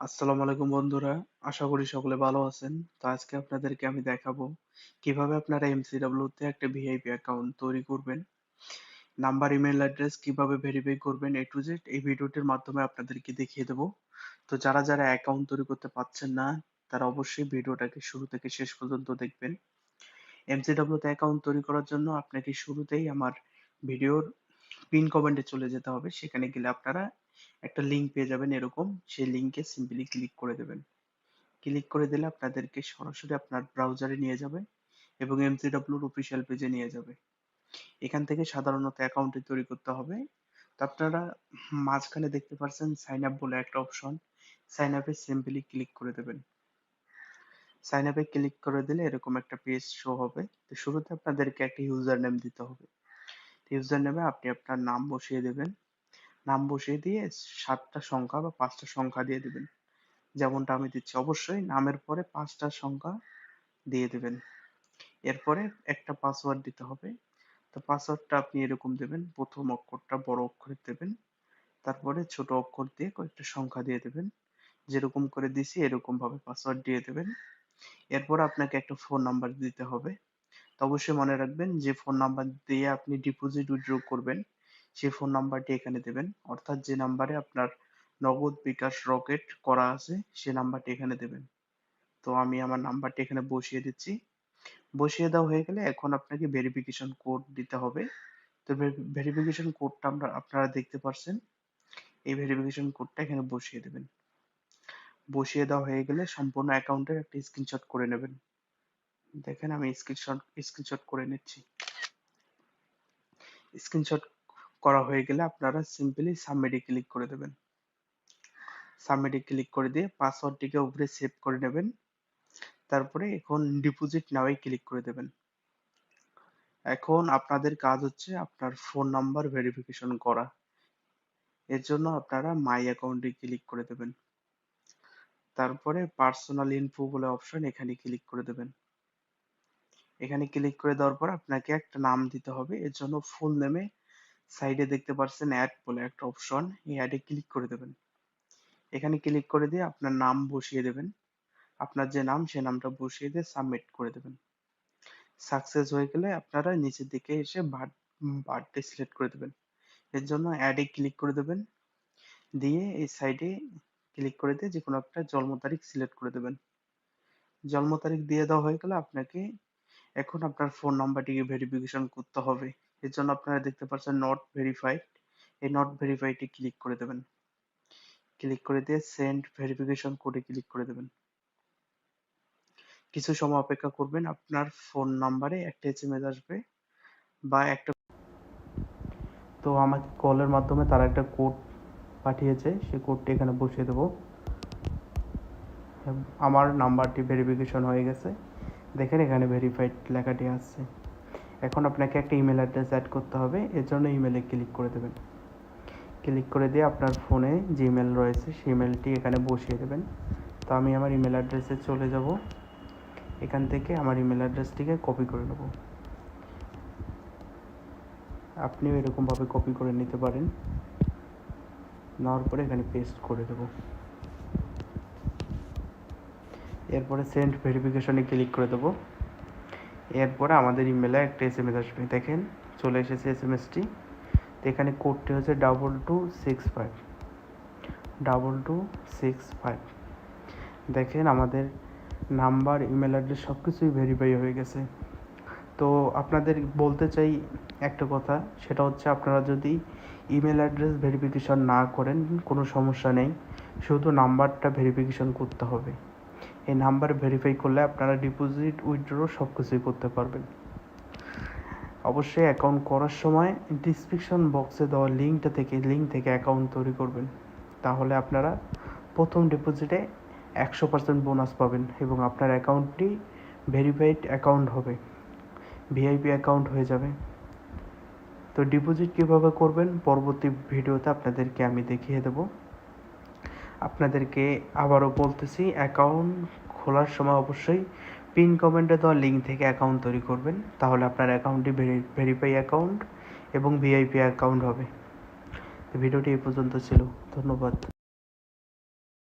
আসসালামু আলাইকুম বন্ধুরা। আশা করি সকলে ভালো আছেন। তো আজকে আপনাদেরকে আমি দেখাবো কিভাবে আপনারা MCW তে একটা ভিআইপি অ্যাকাউন্ট তৈরি করবেন। নাম্বার, ইমেইল অ্যাড্রেস কিভাবে ভেরিফাই করবেন A to Z এই ভিডিওটির মাধ্যমে আপনাদেরকে দেখিয়ে দেব। তো যারা অ্যাকাউন্ট তৈরি করতে পারছেন না তারা অবশ্যই ভিডিওটাকে শুরু থেকে শেষ পর্যন্ত দেখবেন। MCW তে অ্যাকাউন্ট তৈরি করার জন্য আপনাকে শুরুতেই আমার ভিডিওর পিন কমেন্টে চলে যেতে হবে। সেখানে গেলে আপনারা একটা লিংক পেয়ে যাবেন এরকম। সেই লিংকে সিম্পলি ক্লিক করে দেবেন। ক্লিক করে দিলে আপনাদেরকে সরাসরি আপনার ব্রাউজারে নিয়ে যাবে এবং MCW র অফিসিয়াল পেজে নিয়ে যাবে। এখান থেকে সাধারণত অ্যাকাউন্টটি তৈরি করতে হবে। তো আপনারা মাঝখানে দেখতে পাচ্ছেন সাইন আপ বলে একটা অপশন। সাইন আপে সিম্পলি ক্লিক করে দেবেন। সাইন আপে ক্লিক করে দিলে এরকম একটা পেজ শো হবে। তো শুরুতে আপনাদেরকে একটা ইউজার নেম দিতে হবে। ইউজার নেমে আপনি আপনার নাম বসিয়ে দেবেন। নাম বসিয়ে দিয়ে 7টা সংখ্যা বা 5টা সংখ্যা দিয়ে দিবেন। যেমনটা আমি দিচ্ছি। অবশ্যই নামের পরে 5টা সংখ্যা দিয়ে দিবেন। এরপরে একটা পাসওয়ার্ড দিতে হবে। তো পাসওয়ার্ডটা আপনি এরকম দেবেন। প্রথম অক্ষরটা বড় অক্ষরে দেবেন। তারপরে ছোট অক্ষর দিয়ে কয়েকটা সংখ্যা দিয়ে দেবেন। যেরকম করে দিছি এরকম ভাবে পাসওয়ার্ড দিয়ে দেবেন। এরপর আপনাকে একটা ফোন নাম্বার দিতে হবে। তো অবশ্যই মনে রাখবেন যে ফোন নাম্বার দিয়ে আপনি ডিপোজিট উইথড্র করবেন সেই ফোন নাম্বারটি এখানে দেবেন। অর্থাৎ যে নাম্বারে আপনার নগদ, বিকাশ, রকেট করা আছে সেই নাম্বারটি এখানে দেবেন। তো আমি আমার নাম্বারটি এখানে বসিয়ে দিচ্ছি। বসিয়ে দেওয়া হয়ে গেলে এখন আপনাকে ভেরিফিকেশন কোড দিতে হবে। তো ভেরিফিকেশন কোডটা আপনারা দেখতে পাচ্ছেন। এই ভেরিফিকেশন কোডটা এখানে বসিয়ে দেবেন। বসিয়ে দেওয়া হয়ে গেলে সম্পূর্ণ অ্যাকাউন্টের একটা স্ক্রিনশট করে নেবেন। দেখেন আমি স্ক্রিনশট করে নিচ্ছি। স্ক্রিনশট করা হয়ে গেলে আপনারা সিম্পলি সাবমিটে ক্লিক করে দেবেন। সাবমিটে ক্লিক করে দিয়ে পাসওয়ার্ডটিকে উপরে সেভ করে নেবেন। তারপরে এখন ডিপোজিট নাওয়ে ক্লিক করে দেবেন। এখন আপনাদের কাজ হচ্ছে আপনার ফোন নাম্বার ভেরিফিকেশন করা। এর জন্য আপনারা মাই অ্যাকাউন্টে ক্লিক করে দেবেন। তারপরে পার্সোনাল ইনফো বলে অপশন, এখানে ক্লিক করে দেবেন। এখানে ক্লিক করে দেওয়ার পর আপনাকে একটা নাম দিতে হবে। এর জন্য ফুল নেমে সাইডে দেখতে পাচ্ছেন অ্যাড বলে একটা অপশন, এই অ্যাডে ক্লিক করে দেবেন। এখানে ক্লিক করে দিয়ে আপনার নাম বসিয়ে দেবেন। আপনার যে নাম সে নামটা বসিয়ে দিয়ে সাবমিট করে দেবেন। সাকসেস হয়ে গেলে আপনারা নিচের দিকে এসে বার্থডে সিলেক্ট করে দেবেন। এর জন্য অ্যাডে ক্লিক করে দেবেন। দিয়ে এই সাইডে ক্লিক করে দিয়ে যেকোনো একটা জন্ম তারিখ সিলেক্ট করে দেবেন। জন্ম তারিখ দিয়ে দেওয়া হয়ে গেলে আপনাকে এখন আপনার ফোন নাম্বারটিকে ভেরিফিকেশন করতে হবে। এর জন্য আপনারা দেখতে পাচ্ছেন নট ভেরিফাইড, এই নট ভেরিফাইডে ক্লিক করে দেবেন। ক্লিক করে দিয়ে সেন্ড ভেরিফিকেশন কোডে ক্লিক করে দেবেন। কিছু সময় অপেক্ষা করবেন। আপনার ফোন নাম্বারে একটা এসএমএস আসবে বা একটা, তো আমাকে কলের মাধ্যমে তারা একটা কোড পাঠিয়েছে, সেই কোডটি এখানে বসিয়ে দেবো। আমার নাম্বারটি ভেরিফিকেশন হয়ে গেছে। দেখেন এখানে ভেরিফাইড লেখাটি আসছে। এখন আপনাকে একটা ইমেল অ্যাড্রেস অ্যাড করতে হবে। এর জন্য ইমেলে ক্লিক করে দেবেন। ক্লিক করে দিয়ে আপনার ফোনে যে ইমেল রয়েছে সেই ইমেলটি এখানে বসিয়ে দেবেন। তো আমি আমার ইমেল অ্যাড্রেসে চলে যাব। এখান থেকে আমার ইমেল অ্যাড্রেসটিকে কপি করে নেব। আপনিও এরকমভাবে কপি করে নিতে পারেন। নেওয়ার পরে এখানে পেস্ট করে দেব। এরপরে সেন্ড ভেরিফিকেশনে ক্লিক করে দেবো। এরপরে আমাদের ইমেলে একটা এসএমএস আসবে। দেখেন চলে এসেছে এসএমএসটি। তো এখানে কোডটি হচ্ছে 2265 2265। দেখেন আমাদের নাম্বার, ইমেল অ্যাড্রেস সব কিছুই ভেরিফাই হয়ে গেছে। তো আপনাদের বলতে চাই একটা কথা, সেটা হচ্ছে আপনারা যদি ইমেল অ্যাড্রেস ভেরিফিকেশন না করেন কোনো সমস্যা নেই, শুধু নাম্বারটা ভেরিফিকেশন করতে হবে। এই নাম্বার ভেরিফাই করলে আপনারা ডিপোজিট, উইথড্র সব কিছুই করতে পারবেন। অবশ্যই অ্যাকাউন্ট করার সময় ডিসক্রিপশন বক্সে দেওয়া লিঙ্ক থেকে অ্যাকাউন্ট তৈরি করবেন। তাহলে আপনারা প্রথম ডিপোজিটে 100% বোনাস পাবেন এবং আপনার অ্যাকাউন্টটি ভেরিফাইড অ্যাকাউন্ট হবে, ভিআইপি অ্যাকাউন্ট হয়ে যাবে। তো ডিপোজিট কীভাবে করবেন পরবর্তী ভিডিওতে আপনাদেরকে আমি দেখিয়ে দেব। আপনাদেরকে আবারও বলতেছি, অ্যাকাউন্ট খোলার সময় অবশ্যই পিন কমেন্টে দেওয়া লিঙ্ক থেকে অ্যাকাউন্ট তৈরি করবেন। তাহলে আপনার অ্যাকাউন্টটি ভেরিফাই অ্যাকাউন্ট এবং ভিআইপি অ্যাকাউন্ট হবে। তো ভিডিওটি এই পর্যন্ত ছিল। ধন্যবাদ।